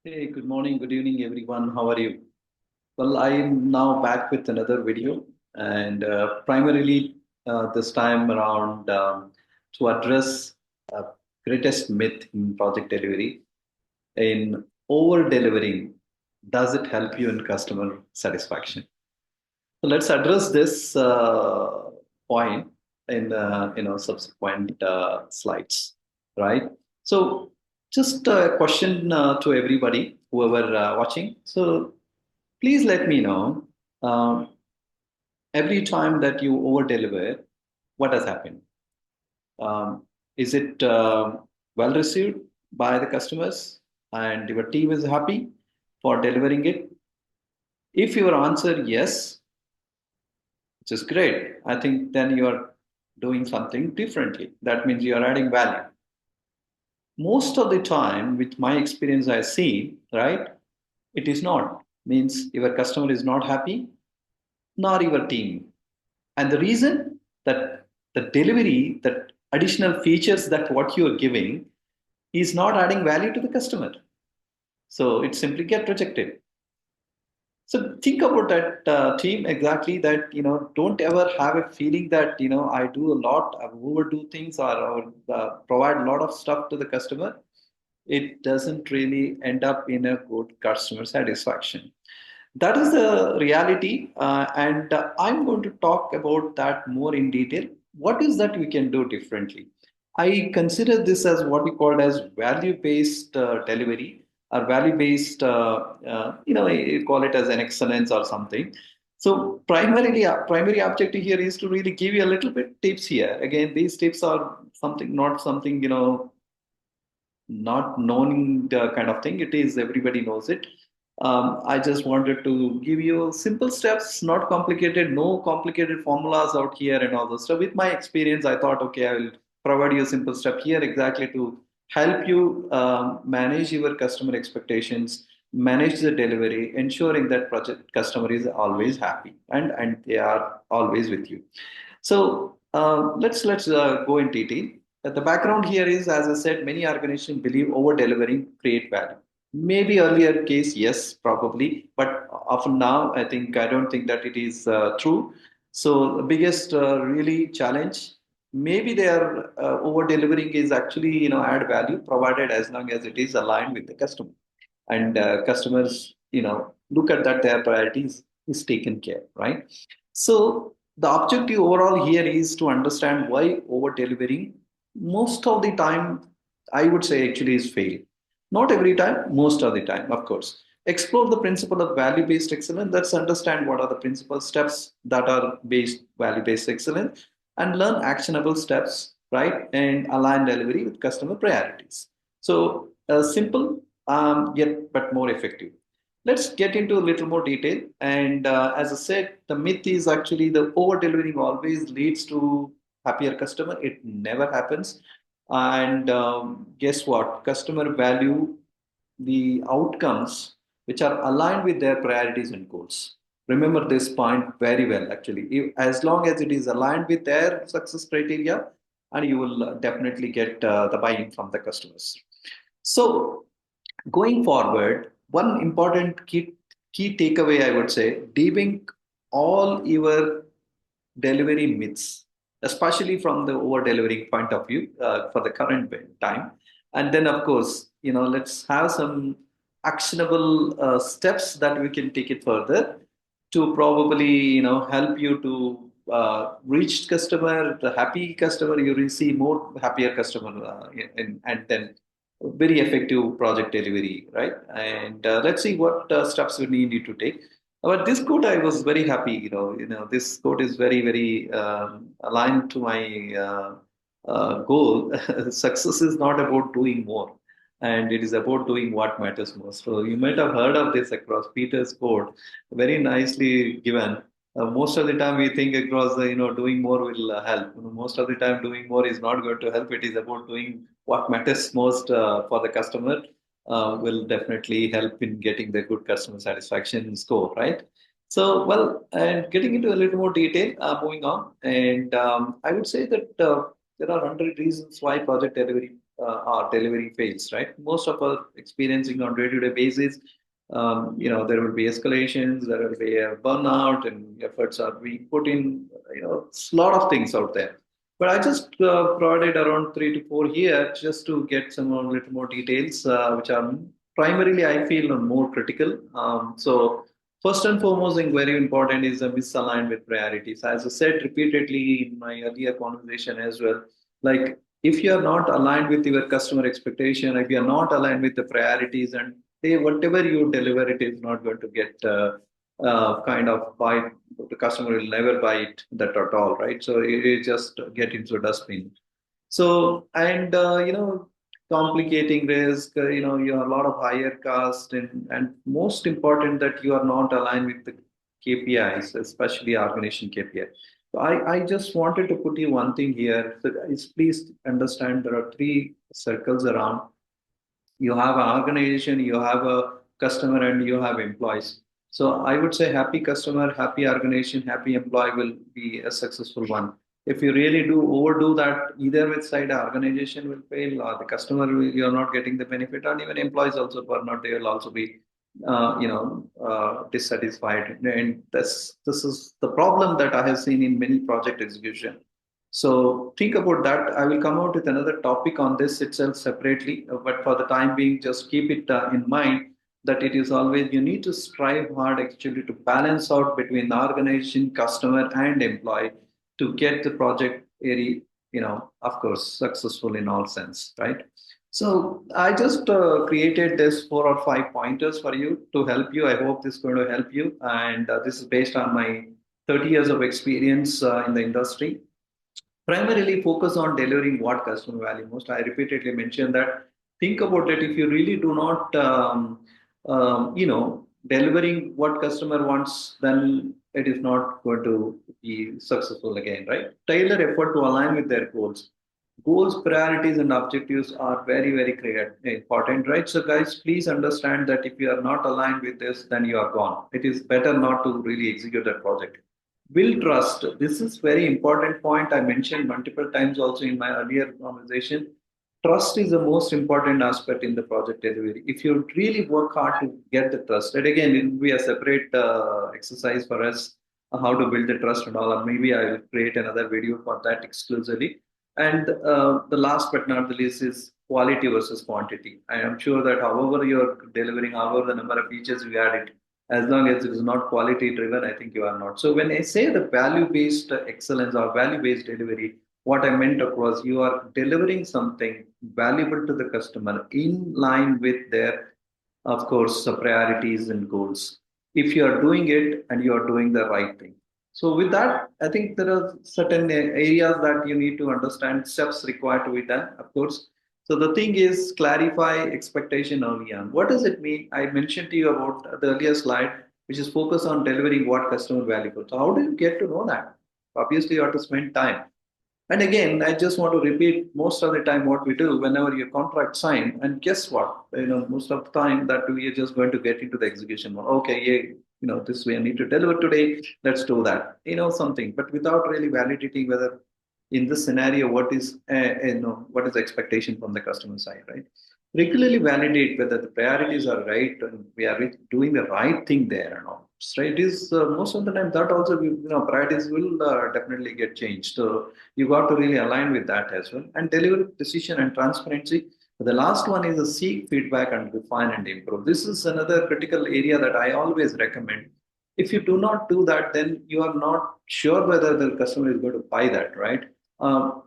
Hey, good morning, good evening, everyone. How are you? Well, I am now back with another video, and primarily this time around to address greatest myth in project delivery. In over delivering, does it help you in customer satisfaction? So let's address this point in subsequent slides, right? So just a question to everybody, whoever watching. So please let me know um, every time that you over deliver, what has happened? Um, is it well received by the customers and your team is happy for delivering it? If your answer yes, which is great. I think then you are doing something differently. That means you are adding value. Most of the time, with my experience, I see, right? It is not. Means your customer is not happy, nor your team. And the reason that the delivery, that additional features that what you are giving is not adding value to the customer. So it simply get rejected. So think about that team exactly that, don't ever have a feeling that, I do a lot, I overdo things or provide a lot of stuff to the customer. It doesn't really end up in a good customer satisfaction. That is the reality. And I'm going to talk about that more in detail. What is that we can do differently? I consider this as what we call as value-based delivery or value-based, you call it as an excellence or something. So primarily, primary objective here is to really give you a little bit tips here. Again, these tips are something, not something, not knowing the kind of thing. It is everybody knows it. I just wanted to give you simple steps, not complicated, no complicated formulas out here and all those stuff. With my experience, I thought, okay, I will provide you a simple step here exactly to help you manage your customer expectations, manage the delivery, ensuring that project customer is always happy and they are always with you. So let's go in detail. The background here is, as I said, many organizations believe over delivering create value. Maybe earlier case, yes, probably, but often now, I don't think that it is true. So the biggest really challenge, maybe they are over delivering is actually add value provided as long as it is aligned with the customer and customers look at that their priorities is taken care, right? So the objective overall here is to understand why over delivering most of the time, I would say, actually is fail. Not every time, most of the time, of course. Explore the principle of value based excellence. Let's understand what are the principal steps that are based value based excellence and learn actionable steps, right? And align delivery with customer priorities. So simple, yet but more effective. Let's get into a little more detail. And as I said, the myth is actually the over delivering always leads to happier customer. It never happens. And guess what? Customer value the outcomes which are aligned with their priorities and goals. Remember this point very well, actually. As long as it is aligned with their success criteria, and you will definitely get the buy-in from the customers. So, going forward, one important key takeaway I would say debunk all your delivery myths, especially from the over delivering point of view for the current time. And then, of course, let's have some actionable steps that we can take it further to probably, help you to reach customer, the happy customer, you will see more happier customer, and then very effective project delivery, right? And let's see what steps we need to take. But this quote, I was very happy. This quote is very, very aligned to my goal. Success is not about doing more, and it is about doing what matters most. So you might have heard of this across Peter's quote, very nicely given. Most of the time, we think across doing more will help. Most of the time, doing more is not going to help. It is about doing what matters most for the customer will definitely help in getting the good customer satisfaction score, right? So, well, and getting into a little more detail, moving on, and I would say that there are 100 reasons why project delivery our delivery fails, right? Most of us experiencing on day-to-day basis, there will be escalations, there will be a burnout, and efforts are being put in, a lot of things out there. But I just provided around 3 to 4 here just to get some more, little more details, which are primarily, I feel, more critical. So first and foremost, thing very important is a misaligned with priorities. As I said repeatedly in my earlier conversation as well, like if you are not aligned with your customer expectation, if you are not aligned with the priorities, and whatever you deliver, it is not going to get kind of buy. The customer will never buy it that at all, right? So it just get into a dustbin. So, and complicating risk, you have a lot of higher cost, and most important that you are not aligned with the KPIs, especially organization KPI. So I just wanted to put you one thing here. So guys, please understand there are three circles around. You have an organization, you have a customer, and you have employees. So I would say happy customer, happy organization, happy employee will be a successful one. If you really do overdo that, either with side organization will fail, or the customer will, you're not getting the benefit, and even employees also burn out. They will also be dissatisfied. And this is the problem that I have seen in many project execution. So think about that. I will come out with another topic on this itself separately, but for the time being, just keep it in mind that it is always you need to strive hard actually to balance out between the organization, customer, and employee to get the project area, of course, successful in all sense, right? So I just created this 4 or 5 pointers for you to help you. I hope this is going to help you, and this is based on my 30 years of experience in the industry, primarily focus on delivering what customer value most. I repeatedly mentioned that. Think about it. If you really do not, delivering what customer wants, then it is not going to be successful again, right? Tailor effort to align with their goals. Goals, priorities, and objectives are very, very clear, important, right? So, guys, please understand that if you are not aligned with this, then you are gone. It is better not to really execute that project. Build trust. This is very important point I mentioned multiple times also in my earlier conversation. Trust is the most important aspect in the project delivery. If you really work hard to get the trust, and again, it will be a separate exercise for us how to build the trust and all. And maybe I will create another video for that exclusively. And the last but not the least is quality versus quantity. I am sure that however you're delivering, however the number of features you add, as long as it is not quality driven, I think you are not. So when I say the value based excellence or value based delivery, what I meant was you are delivering something valuable to the customer in line with their, of course, priorities and goals. If you are doing it and you are doing the right thing. So with that, I think there are certain areas that you need to understand, steps required to be done, of course. So the thing is clarify expectation early on. What does it mean? I mentioned to you about the earlier slide, which is focus on delivering what customer value. So how do you get to know that? Obviously, you have to spend time. And again, I just want to repeat most of the time what we do whenever your contract signed. And guess what? Most of the time that we are just going to get into the execution mode. Okay, yeah, this way I need to deliver today. Let's do that. Something, but without really validating whether in this scenario what is the expectation from the customer side, right? Regularly validate whether the priorities are right and we are doing the right thing there and all. So it is most of the time that also priorities will definitely get changed. So you got to really align with that as well and deliver decision and transparency. The last one is a seek feedback and refine and improve. This is another critical area that I always recommend. If you do not do that, then you are not sure whether the customer is going to buy that, right?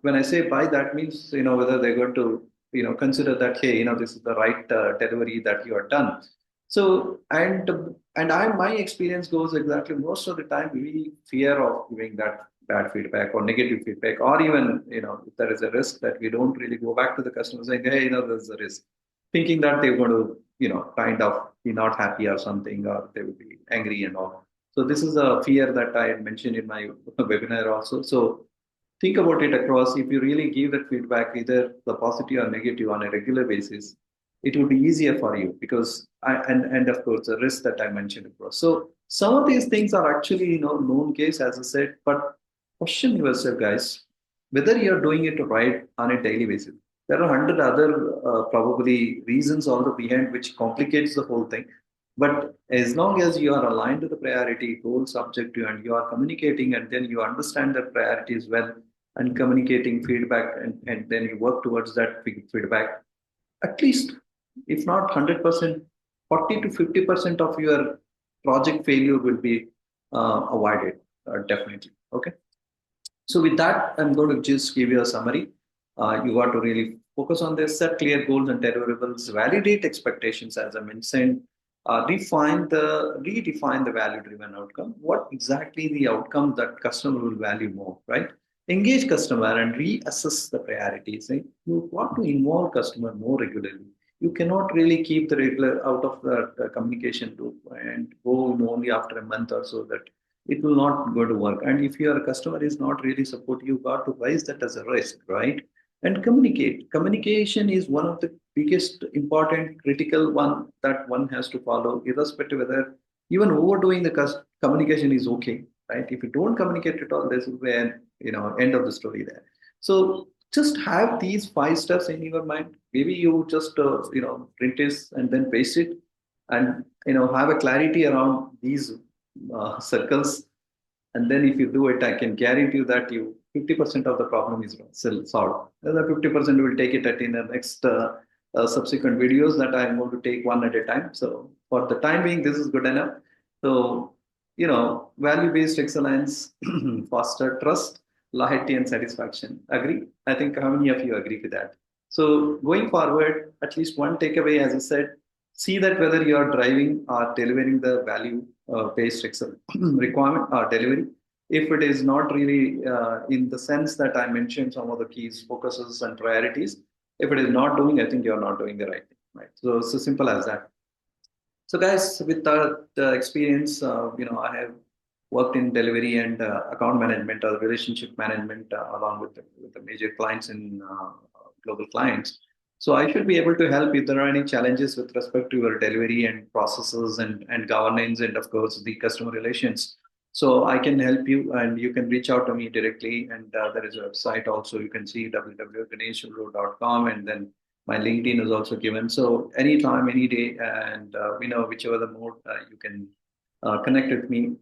When I say buy, that means whether they're going to consider that, hey, this is the right delivery that you are done. So and my experience goes exactly most of the time we fear of giving that bad feedback or negative feedback, or even if there is a risk that we don't really go back to the customer saying, hey, there's a risk, thinking that they're going to kind of be not happy or something, or they will be angry and all. So this is a fear that I had mentioned in my webinar also. So think about it across. If you really give that feedback, either the positive or negative on a regular basis, it will be easier for you because and of course the risk that I mentioned across. So some of these things are actually known case, as I said, but question yourself, guys, whether you're doing it right on a daily basis. There are 100 other probably reasons also behind which complicates the whole thing. But as long as you are aligned to the priority, goal, subjective, and you are communicating, and then you understand the priorities well, and communicating feedback, and then you work towards that feedback, at least, if not 100%, 40 to 50% of your project failure will be avoided, definitely. Okay. So with that, I'm going to just give you a summary. You got to really focus on this, set clear goals and deliverables, validate expectations, as I mentioned, redefine the value-driven outcome. What exactly the outcome that customer will value more, right? Engage customer and reassess the priorities. Right? You want to involve customer more regularly. You cannot really keep the regular out of the communication loop and go only after a month or so, that it will not go to work. And if your customer is not really supportive, you got to raise that as a risk, right? And communicate. Communication is one of the biggest, important, critical one that one has to follow, irrespective whether even overdoing the communication is okay, right? If you don't communicate at all, this will be an end of the story there. So just have these 5 steps in your mind. Maybe you just print this and then paste it, and have a clarity around these circles. And then if you do it, I can guarantee you that you 50% of the problem is still solved. The other 50% will take it at in the next subsequent videos that I'm going to take one at a time. So for the time being, this is good enough. So, value-based excellence, foster trust, loyalty, and satisfaction. Agree? I think how many of you agree with that? So going forward, at least one takeaway, as I said, see that whether you are driving or delivering the value based requirement or delivery. If it is not really in the sense that I mentioned some of the keys, focuses, and priorities, if it is not doing, I think you're not doing the right thing, right? So it's as simple as that. So, guys, with the experience, I have worked in delivery and account management or relationship management along with the major clients in global clients. So, I should be able to help if there are any challenges with respect to your delivery and processes and governance and, of course, the customer relations. So, I can help you, and you can reach out to me directly. And there is a website also. You can see www.ganeshguru.com, and then my LinkedIn is also given. So anytime, any day, and whichever the mode you can connect with me.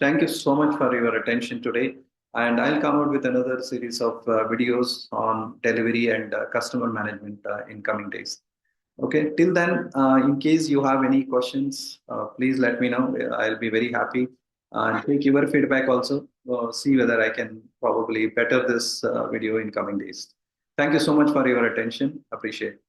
Thank you so much for your attention today. And I'll come out with another series of videos on delivery and customer management in coming days. Okay, till then, in case you have any questions, please let me know. I'll be very happy and take your feedback also. See whether I can probably better this video in coming days. Thank you so much for your attention. Appreciate it.